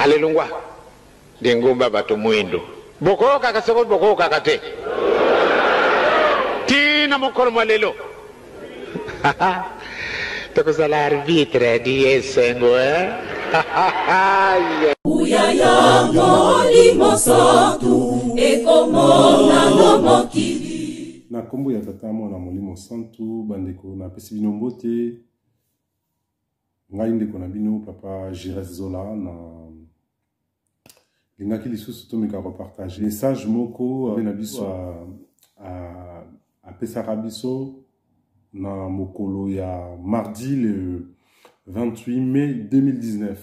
Alelungwa dengomba bato mwendo boko kakaseko boko kakate tina mokolo mwalelo tokozala arbitre di esengo Uyaya ngoli mosantu ekomona no mokili na kombo ya tata mwana molimo santu bandeko na pesi bino mbote ngai ndeko na bino papa Gires Zola na lingaki lisusu tomeka repartage message moko na biso a pesaka biso na mokolo ya mardi le 28 mai 2019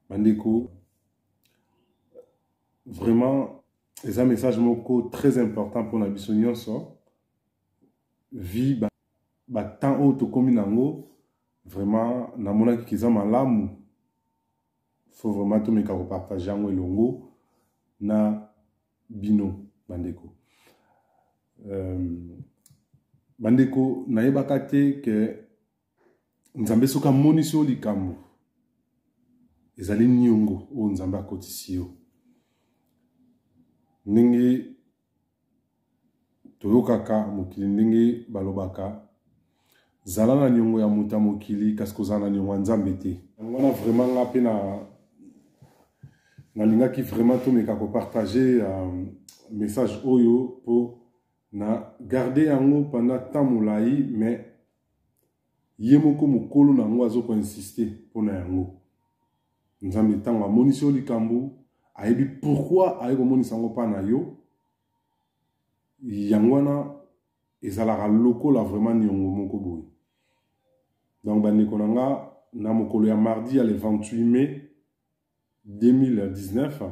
bandeko vraiment c'est un message moko très important pour la biso nyonso vie ba temps auto komi nango vraiment na mona ki kiza malamu faut vraiment to meka ko partager yango elongo na bino bandeko bandeko na yebaka te ke nzambe soka monisi o likambo ezali niongo o nzambe akotisi yo ndenge toyokaka mokili ndenge balobaka zala na niongo ya muta mokili kasi kozala na niongo ya nzambe te wana vraiment nga mpe nalingaki vraiment tomeka kopartage message oyo po na garder yango pendant temps molai mais ye moko mokolo nango azokoinsiste mpona yango nzambe ntango amonisi yo likambo ayebi pourquoi aye komonisa yango mpa na yo yango wana ezalaka lokola vraiment niongo moko boye donc bandeko na nga na mokolo ya mardi ya le 28 mai 2019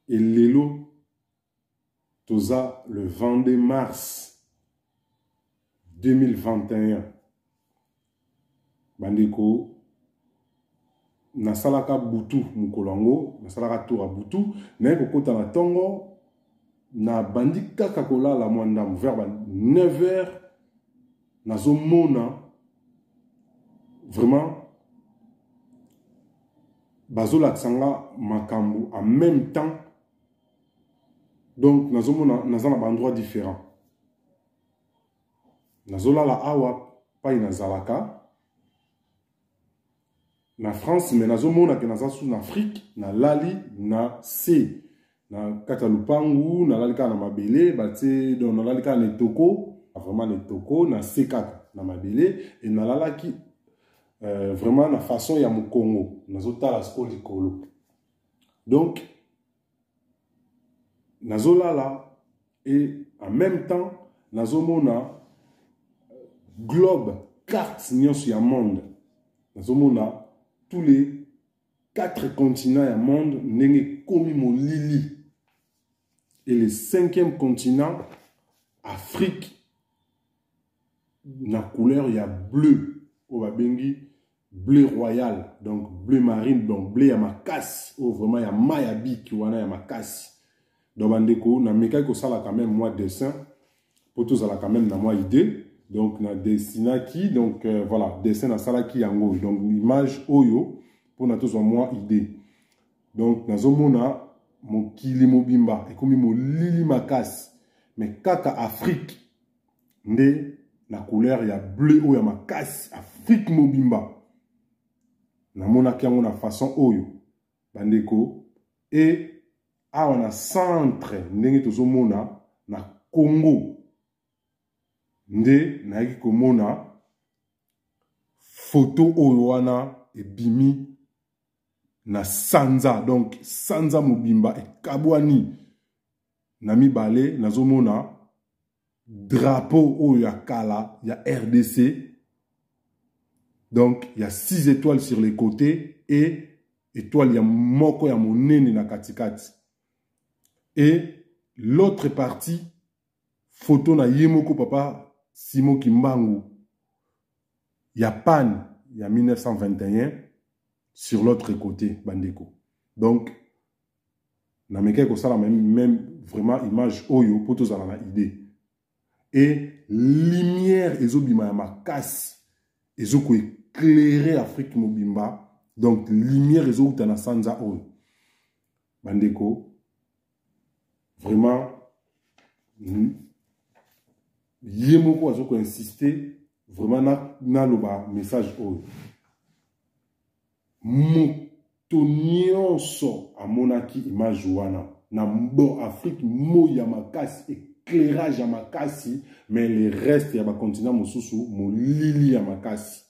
et lelo toza le 22 mars 2021 bandeko nasalaka butu mokolo yango nasalaka tour a butu naye kokota na ntongo na bandi kaka kolala mwa ndambo vers 9h nazomona vraiment bazolakisa nga makambo en même temps donc nazomona naza na bandroit différent nazolala awa pai nazalaka na France mais nazomona ke naza sous na Afrique na lali na C na kata lupangu na lali ka na mabele batie donc na lali ka na etoko vraiment na etoko na C kaka na mabele et na lalaki vraiment na façon ya mokongo nazotala siko likolo donc nazolala et en même temps nazomona globe carte nyonso ya monde nazomona tous les 4 continents ya monde ndenge komi molili et le 5e continent Afrique na couleur ya bleu au babengi bleu royal donc bleu marine donc bleu ya makasi ou vraiment ya mayabi ki wana ya makasi donc bandeko na mekai ko sala quand même moi dessin pour tous ala quand même na moi idée donc na dessinaki donc voilà dessin na sala ki yango donc image oyo pour na tous moi idée donc nazomona mokili mobimba ekomi molili makasi mais kaka Afrique nde na couleur ya bleu ou ya makasi Afrique mobimba namona ki yango na façon oyo bandeko et awa na centre ndenge tozomona na Congo nde nayaki komona photo oyo wana ebimi na sanza donc sanza mobimba ekabwani na mibale nazomona drapeau oyo ya kala ya RDC donc il y a 6 étoiles sur les côtés et étoile ya moko ya monene na katikati et l'autre partie photo na yemoko papa Simon Kimbangu ya pan ya 1921 sur l'autre côté bandeko donc na meke ko sala même vraiment image oyo pour tous ala na idée et lumière ezobima ya makasi ezoko éclairer Afrique mobimba Donc, lumière et autres na sanza on. Bandeko, vraiment, yemoko azoko insister, vraiment na loba message on. Moto nyonso a monaki image wana. Na bon Afrique, mo ya makasi, éclairage ya makasi, mais le reste ya ba continent mosusu, mo lili ya makasi.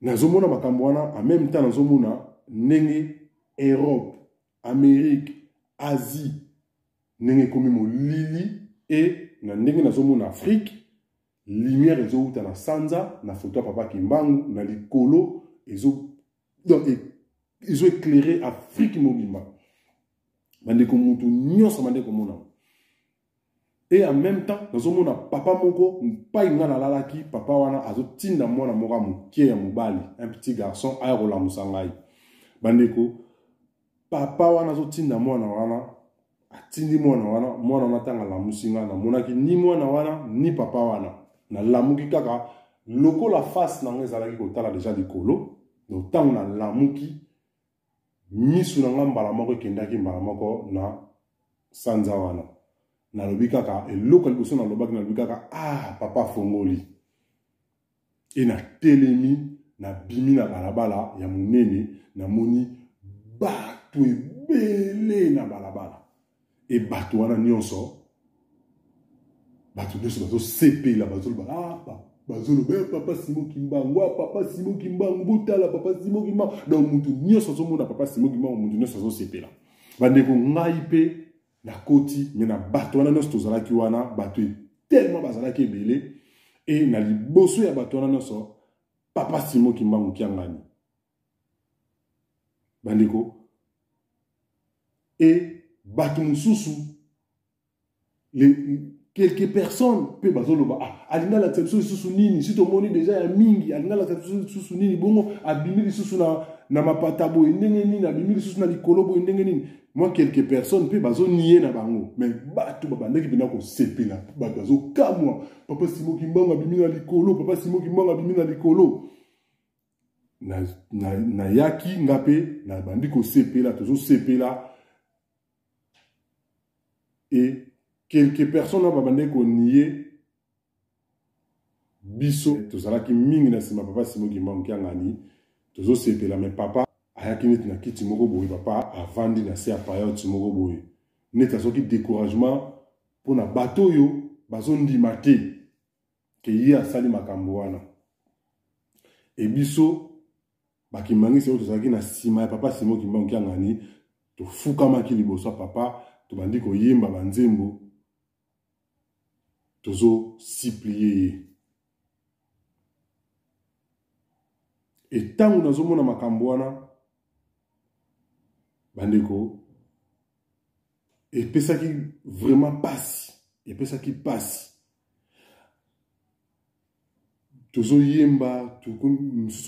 Nazomona makambo wana, en même temps nazomona nenge Europe, Amérique, Asie, nenge komi mo lili, et na nenge nazomona Afrique, lumière ezo uta na sanza, na photo papa Kimbangu, na likolo, ezo éclairé Afrique mobimba. Bandeko mutu nyonso bandeko mona. Et en même temps, nazomona papa moko, pa inga na lalaki, papa wana azo tinda mwana moka mukie ya mubali, un petit garçon ayola musangai. Bandeko, papa wana azo tinda mwana wana, atindi mwana wana tanga la musinga na monaki ni mwana wana ni papa wana. Na lamuki kaka loko la face na ngezalaki kotala déjà likolo, no tango na lamuki misu na ngambala moko kendaki mbala moko na sanza wana. Na lobi kaka eloko liboso na lobaki na lobi kaka papa fongoli. E na telemi na bimi na balabala ya munene na moni bato ebele na balabala. E bato wana nyonso bato bazo sepela bazo loba papa Simon Kimbangu, papa Simon Kimbangu, botala papa Simon Kimbangu. Donc mutu nyonso azomona papa Simon Kimbangu, mutu nyonso azosepela. Bandeko ngai pe na koti, mais na bato wana nyonso tozalaki wana, bato tellement bazalaki ebele, et na liboso ya bato wana nyonso papa Simon Kimbangu kiangani. Bandeko, et bato mususu quelques personnes pe bazoloba alinga la tsebiso susu nini si to moni déjà ya mingi alinga la tsebiso susu nini bongo abimili susu na mapatabo ndenge nini abimili susu na likolobo ndenge nini. Moi quelques personnes pe bazo nier na bango, mais bato babandeki bina ko sepela bazo kamwa papa Simon Kimbangu abimili na likolo, papa Simon Kimbangu abimili na likolo na yaki ngape na bandi ko sepela tozo sepela. Et quelques personnes ont babandé qu'on nié biso tozalaki mingi na sima papa Simon Kimbangu kiangani tozo sepela, mais papa ayaki neti na kiti moko boye, papa avandi na se apaya moko boye neti azoki découragement pour na bato yo bazo ndima te ke ye asali makambo wana. E biso bakimangisi oyo tozalaki na sima ya papa Simon Kimbangu kiangani tofukamaki liboso papa tobandi koyemba banzembo tozo supplier. Et tant que nous avons makambo wana bandeko et pesa qui vraiment passe et pesa qui passe tozo yemba tuku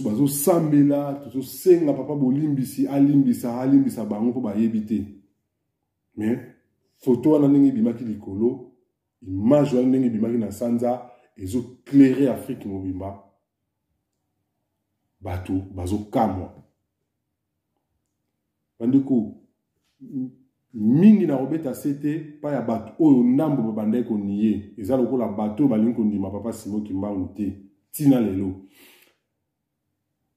bazo sambela tozo senga papa bolimbisi alimbisa bango po bayebite. Mais photo wana ndenge bimaki likolo, image wana ndenge bimaki na sanza ezo clairer Afrique mobimba. Bato bazo kamwa. Bandeko mingi na robeta sete pa ya bato oyo ndambo babandai ko niye. Eza lokola bato balingi ko ndima papa Simon Kimbangu te. Tina lelo.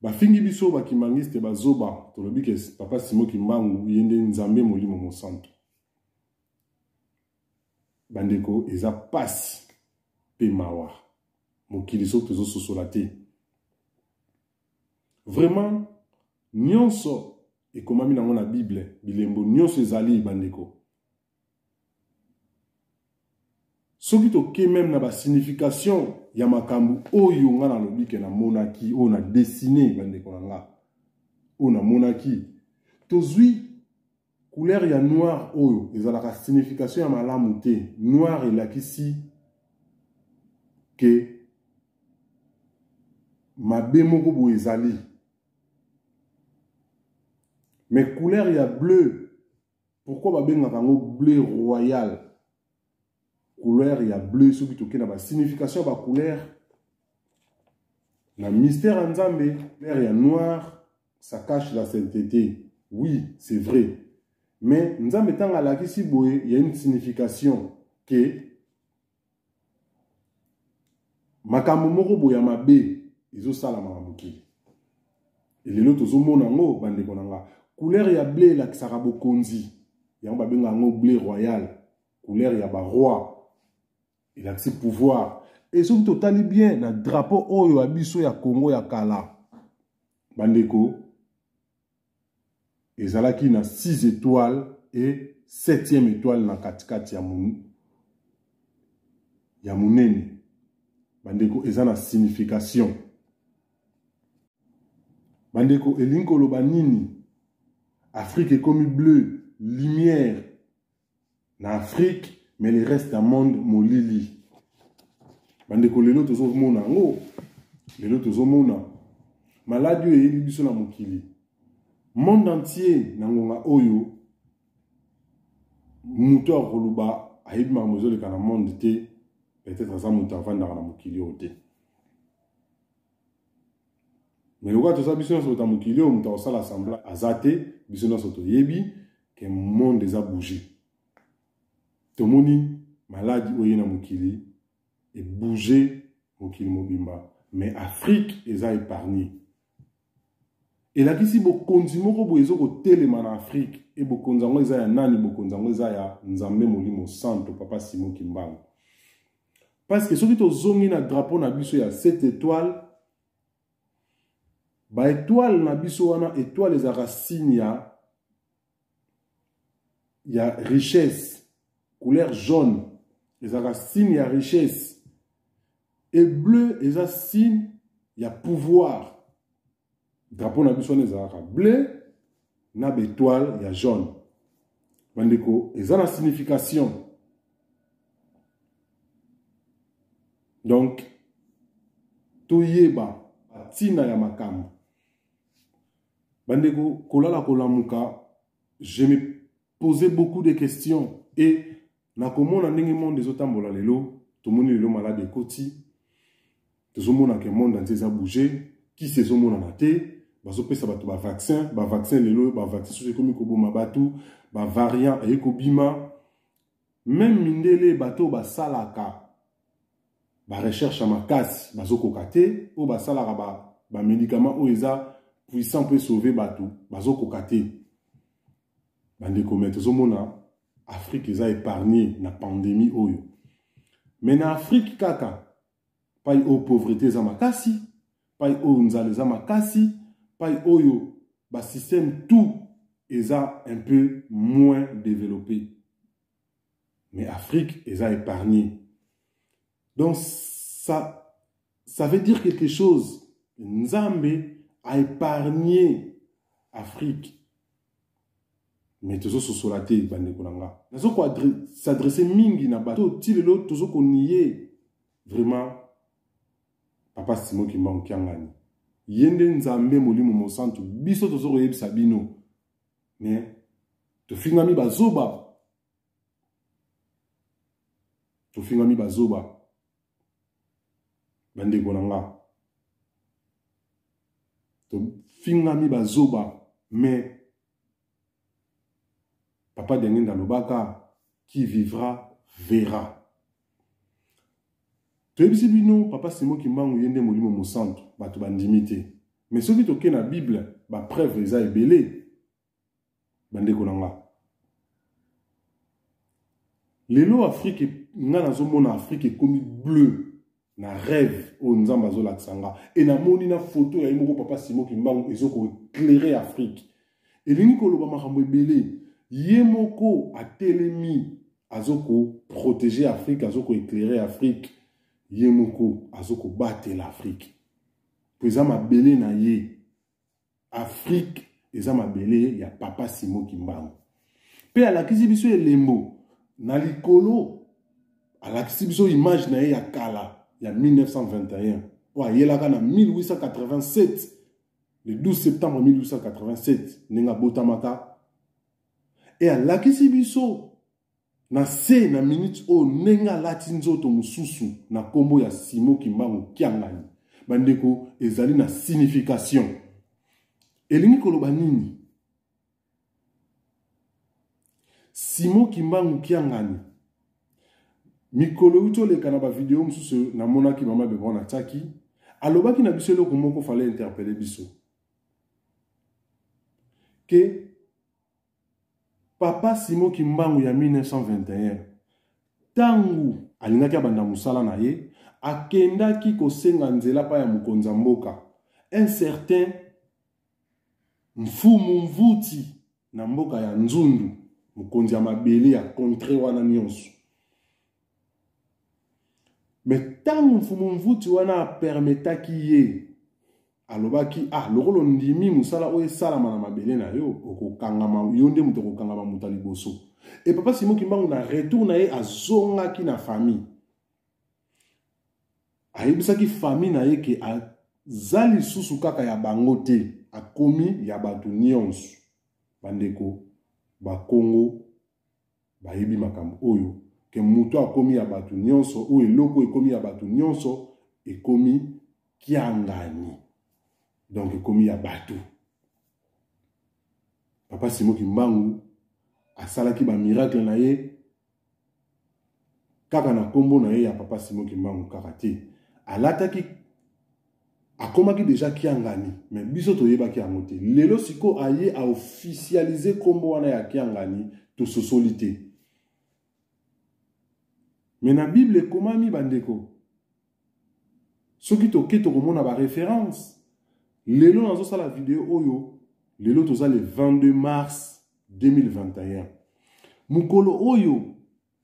Bafingi biso bakimangiste bazoba tolobi ke papa Simon Kimbangu yende nzambe molimo mosanto. Bandeko eza pasi pe mawa. Mokili so tozo sosola te. Vraiment nyonso ekomami nango na Bible bilembo nyonso ezali bandeko. Soki toke même na ba signification ya makambu oyo nga na lobike na monaki o na dessiné bandeko na nga o na monaki tozwi couleur ya noir oyo ezalaka signification ya malamu te. Noir elakisi ke mabe moko bo ezali. Mais couleur ya bleu, pourquoi babengaka ngo bleu royal? Couleur ya bleu soki toke na ba signification ba couleur Na mystère en Nzambe, l'air est noir, ça cache la sainteté. Oui, c'est vrai. Mais Nzambe tanga la kisiboé, il y a une signification que makambo moko boya mabe, izo sala makamokili. Et les autres zo mona ngo bande konanga. Couleur ya blé la kisarabo konzi. Ya ba benga ngo blé royal. Couleur ya ba roi. Il a ce pouvoir. Et ce totali bien na drapeau oyo abiso ya Congo ya kala. Bandeko ezalaki na 6 étoiles et 7e étoile na katikati ya munene. Bandeko ezana signification. Bandeko elinko loba nini? Afrique est comme bleu, lumière na Afrique, mais le reste du monde molili. Bandeko lelo tozo mona ngo, lelo tozo mona maladi oyo eyeli biso na mokili. Monde entier na ngonga oyo muto akoluba ayebi makambo ezoleka na monde te, peut-être aza muto avandaka na mokili oyo te. Mais lokola toza biso nyonso ta mokili oyo muto akosala assemblage aza te, biso nyonso toyebi ke monde eza bouge. Tomoni maladi oyo na mokili et bouger mokili mobimba. Mais Afrique eza épargnée. Et là kisi bokonzi moko bo ezoko telema na Afrique et bokonzi ngo eza ya nani, bokonzi ngo eza ya Nzambe Molimo Santo Papa Simon Kimbangu. Parce que soki tozongi na drapeau na biso ya 7 étoiles, ba étoile na biso wana étoile ezaka signe ya richesse, couleur jaune, ezaka signe ya richesse. Et bleu ezaka signe ya pouvoir. Drapeau na biso wana ezaka bleu na étoile ya jaune. Bandeko ezana signification. Donc toyeba tina ya makambo. Bandeko kolala kolamuka, je me posais beaucoup de questions et na komona ndenge monde ezotambola lelo, tomoni lelo malade ekoti, tozomona ke monde entier eza bouger, qui sezomona na te, bazopesa bato ba vaccin lelo, ba vaccin soki komi koboma bato, ba variant ekobima, même mindele bato basalaka ba recherche à makasi bazokoka te, o basalaka ba médicament o eza puissant peut sauver bato bazokoka te. Bandeko metozomona Afrique eza épargnée na pandémie oyo. Mais na Afrique kaka pai o pauvreté za makasi, pai o nzale za makasi, pai oyo ba système tout eza un peu moins développé. Mais Afrique eza épargnée. Donc ça veut dire quelque chose. Nzambe a épargné Afrique. Mais tozo sosolate bandeko nanga. Nazo ko s'adresser mingi na bato tilelo tozo ko nier vraiment Papa Simon Kimbangu Kiangani. Yende Nzambe Molimo Santo biso tozo ko yebisa bino. Mais to fingami bazoba. To fingami bazoba. Bandeko nanga. To fingami bazoba, mais Papa Dengen Lobaka, qui vivra, verra. Tu es bino, Papa Simon Kimbangu Yende Molimo Mosanto, batu bandimité. Mais ce qui toque na Bible, ba preuve eza ebele. Bandeko nanga. Lelo Afrique, nga nazomona Afrique comme bleu. Na rêve au Nzamba Zola Tsanga. Et na moni na photo ya imoko Papa Simon Kimbangu ezoko éclairer Afrique. Et l'uni koloba makambo ebele. Yemoko a telemi azoko protéger Afrique, azoko éclairer Afrique. Yemoko azoko battre l'Afrique. Peza mabele na ye. Afrique eza mabele ya Papa Simon Kimbangu. Pe ala kizibiso elembo na likolo ala kizibiso image na ye ya kala. Il y a 1921. Ouais, il y a en 1887. Le 12 septembre 1887. Nenga Botamaka. Et à la Kisibiso, na se na minute o nenga latinzo to mususu na kombo ya Simon Kimbangu Kiangani. Bandeko, ezali na signification. Elingi koloba nini? Simon Kimbangu Kiangani. Mikolo uto leka na ba video msusu na monaki mama bebo na taki. Alobaki na biso eloko moko fallait interpeller biso. Que Papa Simon Kimbangu ya 1921 tangu alingaki abanda musala na ye akendaki kosenga nzela pa ya mukonza mboka un certain Mfumu Mvuti na mboka ya Nzundu mukonzi ya mabele ya kontre wana nyonso. Mais tangu Mfumu Mvuti wana permetaki ye alobaki lokolo ndimi musala oyo esalama na mabele na yo okokangama yo nde mutu okokangama mutu liboso. Et Papa Simon Kimbangu na retour na ye azongaki na famille. Ayebisaki famille na ye ke azali susu kaka ya bango te, akomi ya batu nyonso. Bandeko ba Congo bayebi makambo oyo ke mutu akomi ya batu nyonso oyo eloko ekomi ya batu nyonso ekomi kiangani. Donc ekomi ya batu. Papa Simon Kimbangu asalaki ba miracle na ye kaka na kombo na ye ya Papa Simon Kimbangu kaka te. Alataki akomaki déjà kiangani, mais biso toyebaki yango te. Lelo siko aye a officialiser kombo wana ya kiangani to sosolité. Mais na Bible ekomami bandeko. Soki toke tokomona ba référence. Lelo nazo sala vidéo oyo, lelo toza le 22 mars 2021. Mukolo oyo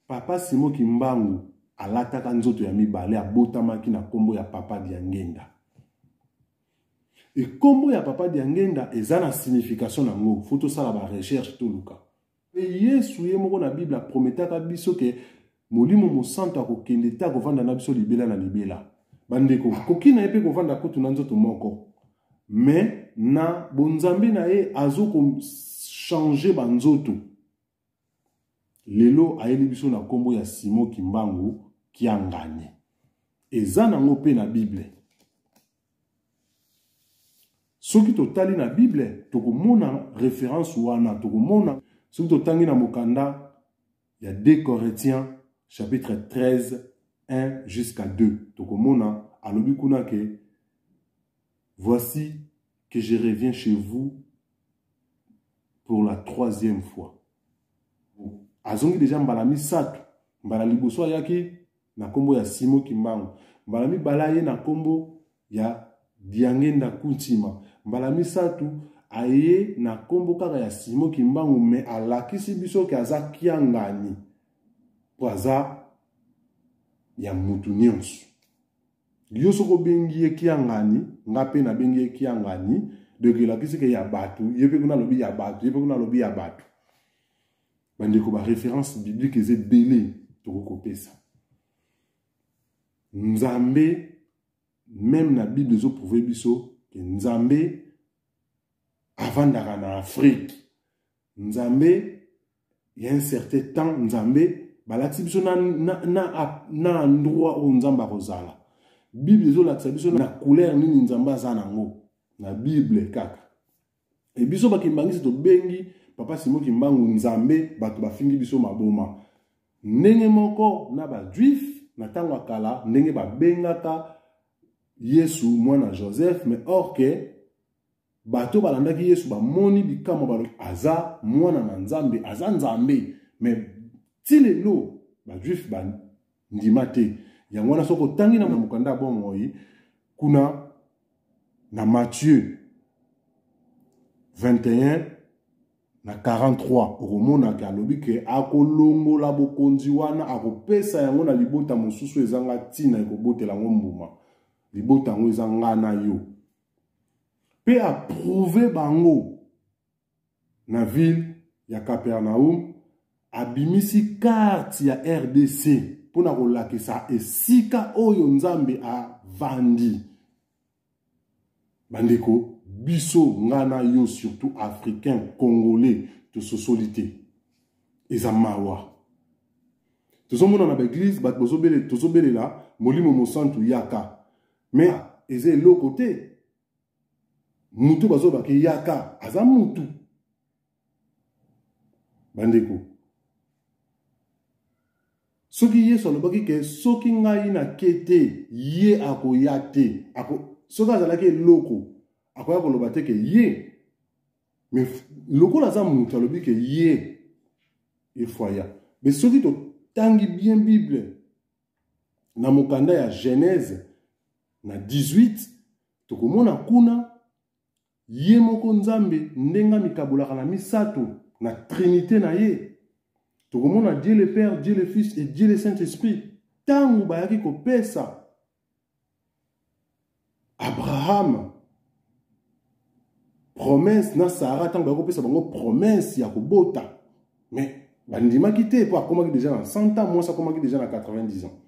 Papa Simon Kimbangu alataka nzoto ya mibale abotamaki na kombo ya Papa Diangenda. Et kombo ya Papa Diangenda eza na signification nango. Faut tosala ba recherche to luka. Et Yesu ye moko na Bible prometaka biso ke molimo mosanto akokende ta kovanda na biso libela na libela. Bandeko kokina epe kovanda kutu na nzoto moko. Mais na bonzambe na ye azoko changer banzoto. Lelo ayeli biso na kombo ya Simon Kimbangu Kiangani. Eza nango pe na Bible. Soki totali na Bible, tokomona référence wana, tokomona soki totangi na mokanda ya 2 Corinthiens chapitre 13 1 jusqu'à 2. Tokomona alobi kuna ke voici que je reviens chez vous pour la 3e fois. Azongi déjà mbala misatu, mbala liboso yaki na kombo ya Simon Kimbangu, mbala mibala ye na kombo ya Diangenda Kuntima, mbala misatu aye na kombo kaka ya Simon Kimbangu, me alakisi biso ke aza kiangani po aza ya mutu nyonso. Yo soko bengi ye kiangani, nga pe na bengi ye kiangani, donc alakisi ke ya batu, yepe kuna lobi ya batu, yepe kuna lobi ya batu. Bandeko ba référence biblique eze belé tokokopesa. Nzambe même na Bible zo prouver biso que Nzambe avandaka na Afrique. Nzambe il y a un certain temps Nzambe balati biso na endroit où Nzamba kozala. Bible zo la biso na couleur nini Nzamba za nango na Bible kaka. Et biso bakimbangi to bengi Papa Simon Kimbangu Nzambe bato bafingi biso maboma. Ndenge moko na ba juif na tango akala ndenge ba bengaka Yesu mwana Joseph, mais or que bato balandaki Yesu ba moni bikama balo aza mwana na Nzambe, aza Nzambe, mais tilelo ba juif ba ndimate. Yango na soko tangi na mukanda bomoi kuna na Matthieu 21 na 43 okomona ke alobi ke akolongola bokonzi wana akopesa yango na libota mosusu ezanga tina ekobotela ngo mbuma libota ngo ezanga na yo pe approuver bango na ville ya Capernaum abimisi carte ya RDC pona kolakisa esika oyo Nzambe avandi. Bandeko biso ngana yo surtout africain congolais de socialité ezamawa tozomona na l'église bat bozobele la molimo mosantu yaka mais eze lo côté mutu bazo baki yaka aza mutu bandeko soki Yesu alobaki ke soki ngai na kete ye akoya te soki azalaki eloko akoya koloba te ke ye mais lokola aza mutu alobi ke ye efoya mais soki totangi bien Bible na mokanda ya Genèse na 18 tokomona kuna ye moko nzambe ndenga mikabolaka na misato na trinité na ye tokomona Dieu le Père, Dieu le Fils et Dieu le Saint-Esprit tangu bayaki kopesa Abraham promesse na Sarah tangu bayaki kopesa bango promesse ya kobota mais bandimaki te po akomaki déjà na 100 ans moi ça akomaki déjà na 90 ans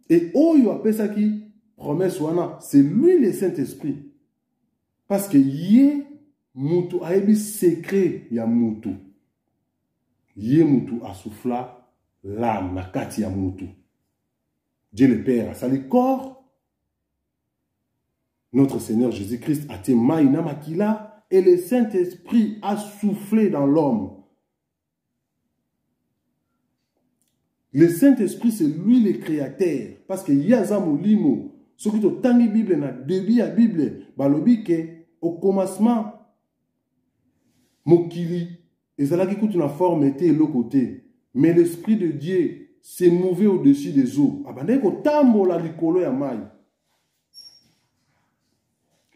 et oyo apesaki promesse wana c'est lui le Saint-Esprit parce que ye mutu ayebi secret ya mutu ye mutu asouffla l'âme na kati ya mutu Dieu le Père asali corps notre Seigneur Jésus-Christ a été maïna makila et le Saint-Esprit a soufflé dans l'homme. Le Saint-Esprit, c'est lui le créateur. Parce que Yaza Molimo, ce qui est tangi Bible, na début la Bible, balobi ke au commencement, Mokili, et ça là qui coûte une forme était l'autre côté. Mais l'Esprit de Dieu s'est mouvé au-dessus des eaux. Abandé ko tambo la likolo ya mai.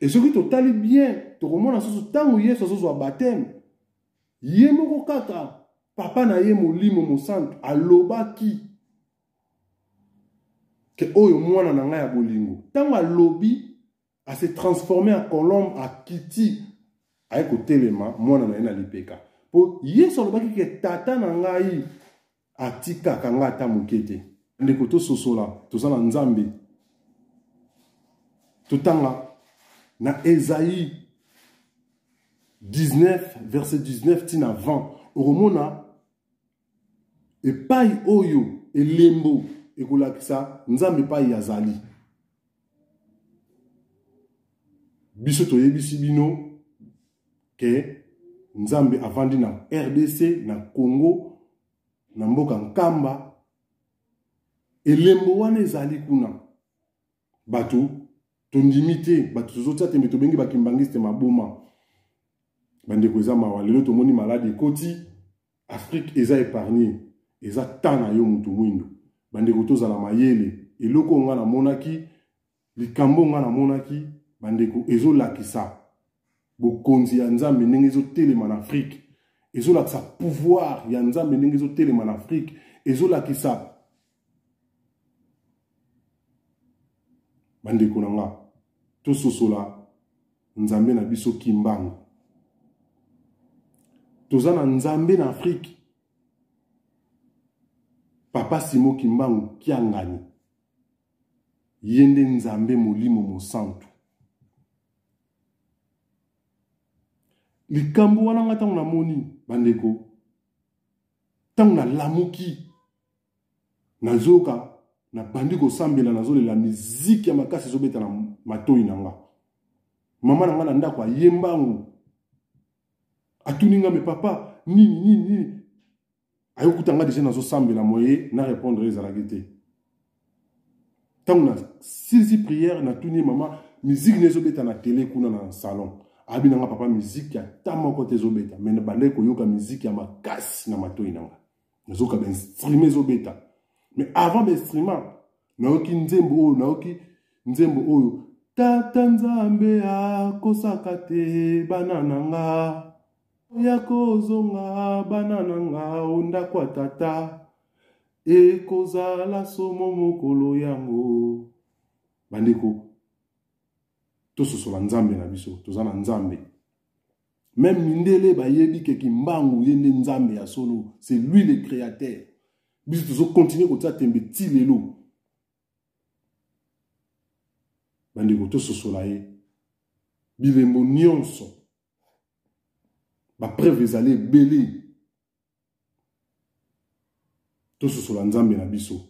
Et ce qui est bien, tu remontes à ce temps où il y a ce baptême. Yé moko kaka, papa na yé molimo mo santo, aloba ki. Que oyo mwana na nga ya bolingo. Tango alobi, a se transformé en colombe, a kiti, a écouté les mains, mwana na yé na lipeka. Po yé so loba ki ke tata na nga yi, a tika kanga ata mokete. Ndeko to sosola, to sana nzambe. Totanga, na Esaïe 19, verset 19, tina 20. Oromona, et paille oyo, et lembo, et kolakisa, nzambe paille yazali. Biso toye bisibino, ke nzambe avandi na RDC, na Congo, na mboka nkamba, et lembo wane ezali kuna. Bato, tondimité, bato tozotia tembe tobengi bakimbangiste maboma. Bandeko eza mawa, lelo tomoni malade ekoti, Afrique eza épargnée, eza tana yo mutu mwindo. Bandeko tozala mayele, eloko nga na monaki, likambo nga na monaki, bandeko ezo lakisa. Bokonzi ya nzambe ndenge ezo telema na Afrique, ezo lakisa pouvoir ya nzambe ndenge ezo telema na Afrique, ezo lakisa. Bandeko na nga, tososola nzambe na biso kimbangu. Tozana nzambe na Afrique. Papa Simo Kimbangu kiangani. Yende nzambe molimo mosantu. Likambo wana nga tangu na moni, bandeko. Tangu na lamuki. Na zoka, na bandiko sambela na zole la miziki ya makasi zobeta na matoi na nga. Mama na nga na ndako yembangu. Atuninga me papa, nini. Ayo kutanga deja nazo sambela moye na répondre les alagité. Tant na sisi prière na tuni mama musique nezo beta na télé kuna na salon. Abi nanga papa musique ya tama kote zo beta. Mais na bande ko yoka musique ya makasi na matoi nanga. Nazo ka ben streamer zo beta. Mais avant d'instrument, naoki nzembo oyo tata nzambe akosaka te banananga. Yako zonga banananga onda kwa tata ekoza la somo mokolo yango. Bandeko tososola nzambe na biso, tozana nzambe. Même mindele bayebi ke kimbangu yende nzambe ya solo, c'est lui le créateur. Biso tozo continuer kotia tembe ti lelo. Bandeko tososola ye. Bilembo nyonso. Ba preuve ezali belé. Tososola nzambe na biso.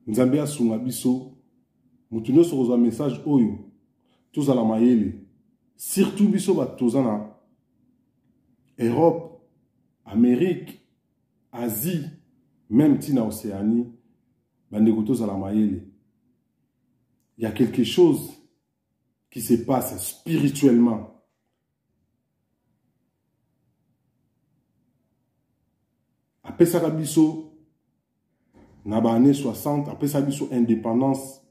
Nzambe asunga biso mutu nyonso kozwa message oyo tozala mayele surtout biso bato toza na Europe, Amérique, Asie, même tina Océanie, bandeko tozala mayele. Il y a quelque chose qui se passe spirituellement. Après ça, biso na ba année 60, après ça biso indépendance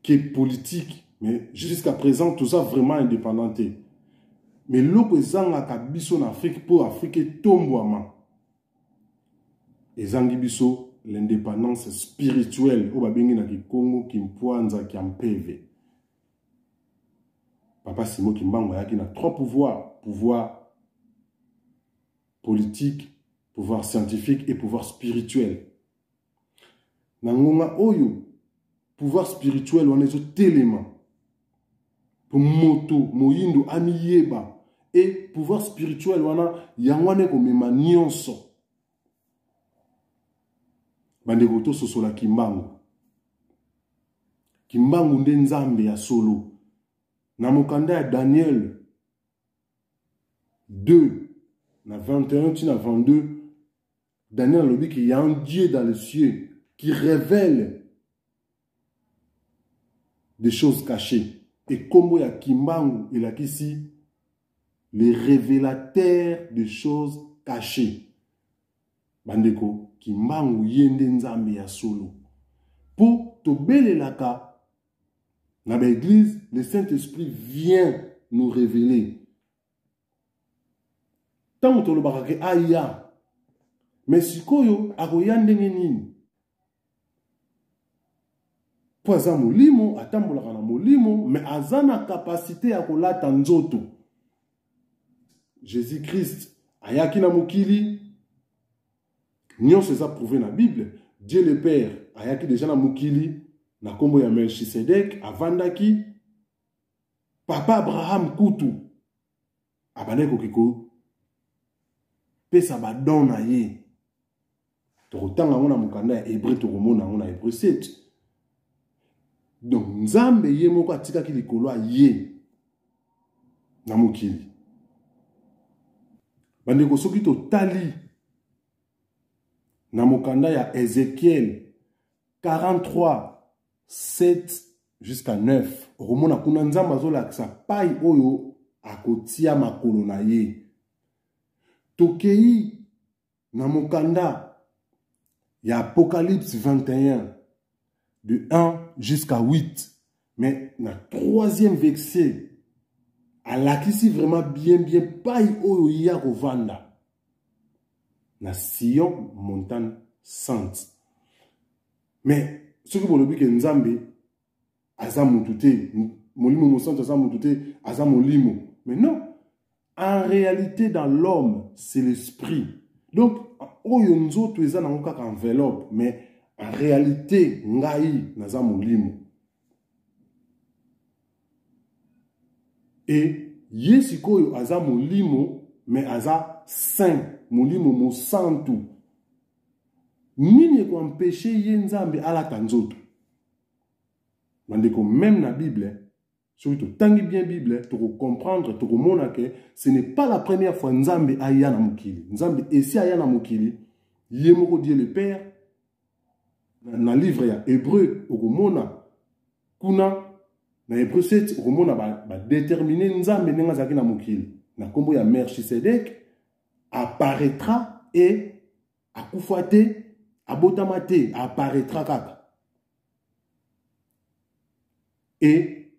qui est politique, mais jusqu'à présent tout ça vraiment indépendanté. Mais loko ezanga ka biso na Afrique pour Afrique tombwama. Ezangi biso l'indépendance spirituelle au babengi na Congo Kimpwanza Kiampeve. Papa Simo Kimbango yaki na trois pouvoirs, pouvoir politique, pouvoir scientifique et pouvoir spirituel. Nangonga oyo pouvoir spirituel on est au élément pour moto moyindo amiyeba et pouvoir spirituel wana yangwane ko mema nyonso. Bandeko to sosola Kimbangu. Kimbangu nde nzambe ya solo. Na mokanda ya Daniel 2, na 21, tina 22, Daniel a dit qu'il y a un Dieu dans les cieux qui révèle des choses cachées. Et comme il y a Kimbangu, il a ici les révélateurs des choses cachées. Bandeko, Kimbangu yende nzambe ya solo. Pour te bele laka, dans l'église, le Saint-Esprit vient nous révéler. Tant que le barake aya, mais si koyo akoyande nini. Poza molimo, atambola kana molimo, mais azana capacité à kolata nzoto. Jésus-Christ ayaki na mukili. Nyon c'est ça prouvé dans la Bible. Dieu le Père ayaki déjà na mukili. Na kombo ya Melchisedek avandaki papa Abraham kutu abandeko kiko pesa badon na ye tokotanga ngona mukanda ya Hébreu tokomona ngona Hébreu 7. Donc nzambe ye moko atikaki likolo ye na mukili bandeko soki totali na mukanda ya Ézéchiel 43 7 jusqu'à 9. Romona kuna nzamba zola ksa pai oyo akotia makolo na ye. Tokei na mokanda ya Apocalypse 21 de 1 jusqu'à 8. Mais na troisième verset alakisi vraiment bien pai oyo ya kovanda na Sion montagne sainte. Mais ce que vous voulez que Nzambe aza mutute, molimo mosanto aza mutute, aza molimo. Mais non, en réalité dans l'homme, c'est l'esprit. Donc, oyo nzoto eza nango kaka enveloppe, mais en réalité ngai naza molimo. Et yesikoyo aza molimo, mais aza saint, molimo mosantu. Nini ko empêcher yenzambe ala tanzoto. Mandeko même na Bible, surtout tangi bien Bible, tu comprendre, tu comprendre que ce n'est pas la première fois nzambe aya na mukili. Nzambe esi aya na mukili, yemoko Dieu le Père na livre ya Hébreu okomona kuna na Hébreu 7 okomona ba déterminer nzambe nenga zaki na mukili. Na kombo ya Melchisedek apparaîtra et akufate abotamate apparaîtra kaka. Et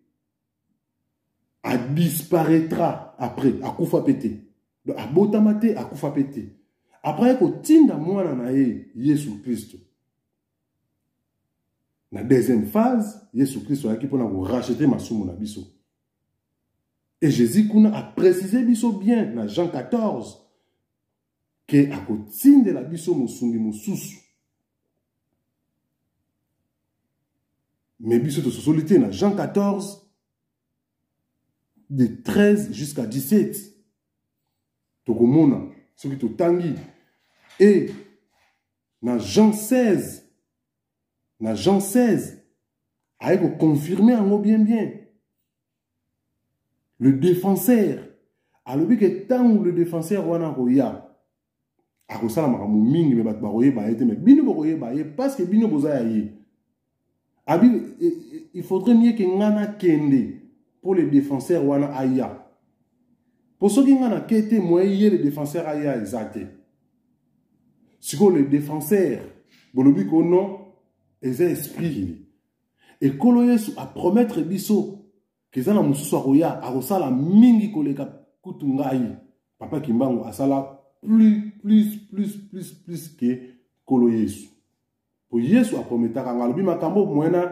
a disparaîtra après, akufa pété. Donc abotamate akufa pété. Après ko tinda mwana na ye Yesu Christ. La deuxième phase, Yesu Christ a qui pour nous racheter masumu na biso. Et Jésus a précisé biso bien dans Jean 14 que a ko tinda la biso musungi mususu. Mais biso de solité dans Jean 14 de 13 jusqu'à 17. Tokomona ce qui to tangi et dans Jean 16 Aïe confirmer en bien. Le défenseur. Alors que tant où le défenseur wana roya. Arosala makamu mingi me batba roye ba ete me bino roye ba ye parce que bino boza ye. Il faudrait mieux que ngana kende pour les défenseurs wana aya. Pour ceux qui ngana kete moye les défenseurs aya exact. Si que les défenseurs bolobi ko non eza esprit. Et kolo yesu a promettre biso que ça na mususu roya arosala mingi koleka kutungai. Papa Kimbangu asala plus que kolo yesu. Pour yesu a promettre ngalobi makambo moyena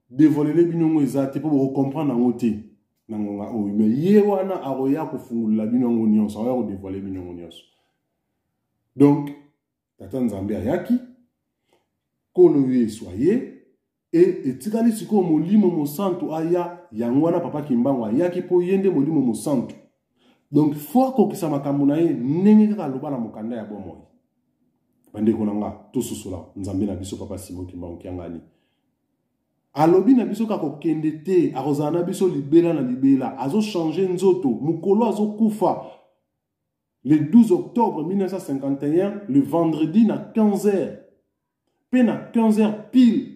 dévoiler les binongo ezate pour comprendre en ôté nangonga o mais ye wana aroya ko fungula binongo nyonso aroya ko dévoiler binongo nyonso. Donc tata nzambe ayaki kolo yesu aye et etikali siko molimo mosantu aya yangwana papa Kimbangu ayaki po yende molimo mosantu. Donc faut ko kisa makambo na ye ndenge kaka loba na mokanda ya bomoy. Bande konanga to sosola nzambe na biso papa Simon Kimbangu kiangani. Alobi na biso kako kende te arozana biso libela na libela azo changer nzoto mukolo azo kufa le 12 octobre 1951 le vendredi na 15h pe na 15h pile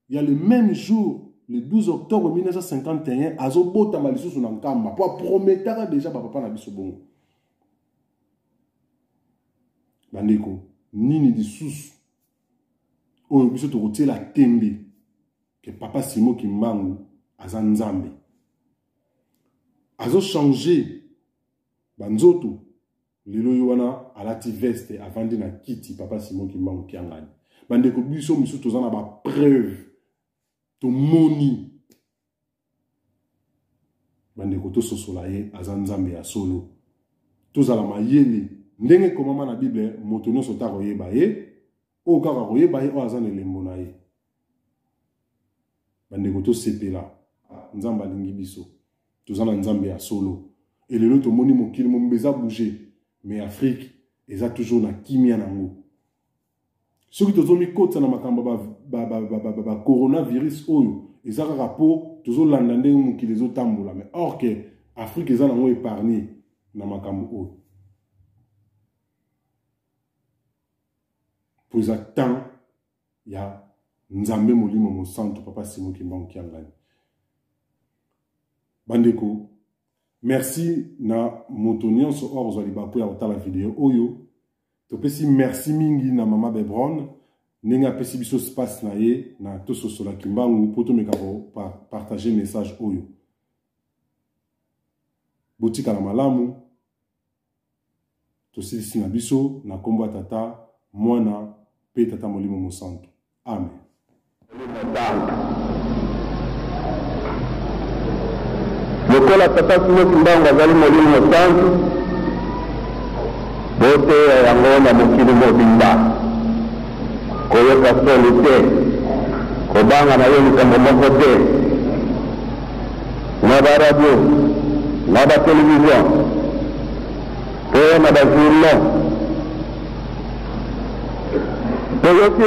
il y a le même jour le 12 octobre 1951 azo bota malisusu na nkamba po prometaka déjà papa na biso bongo bandeko nini disusu oyo biso to kotela tembe que papa Simon Kimbangu aza nzambe azo changer banzoto lelo yowana alati veste avandi na kiti papa Simon Kimbangu kiangani bandeko biso misu tozana ba preuve to moni bandeko to sosola ye aza nzambe ya solo tozala mayele ndenge komama na Bible moto nyonso ta koyeba ye o kaka koyeba ye o aza na elembo na ye bandeko to sepela nzambe alingi biso tozana nzambe ya solo et lelo to moni mokili mombeza bouger mais Afrique eza toujours na kimia nango soki tozomi kotsa na makambo ba coronavirus oyo eza kaka po tozolanda ndenge mokili ezotambola mais or que Afrique eza nango épargné na makambo oyo po eza temps ya nzambe molimo mosantu papa Simon Kimbangu kiangani bandeko merci na moto nyonso oyo ozali bapo ya kotala video oyo topesi merci mingi na mama Bebron ndenge apesi biso space na ye na tososola Kimbangu po tomeka partager message oyo botikala malamu tosilisi na biso na kombo ya tata mwana pe tata molimo mosantu amen. Lokola tata Simon Kimbangu azali molimo mosantu bote yango na mokili mobimba koyoka soli te kobanga na ye likambo moko te na baradio na batelevizio pe na bajournal toyoki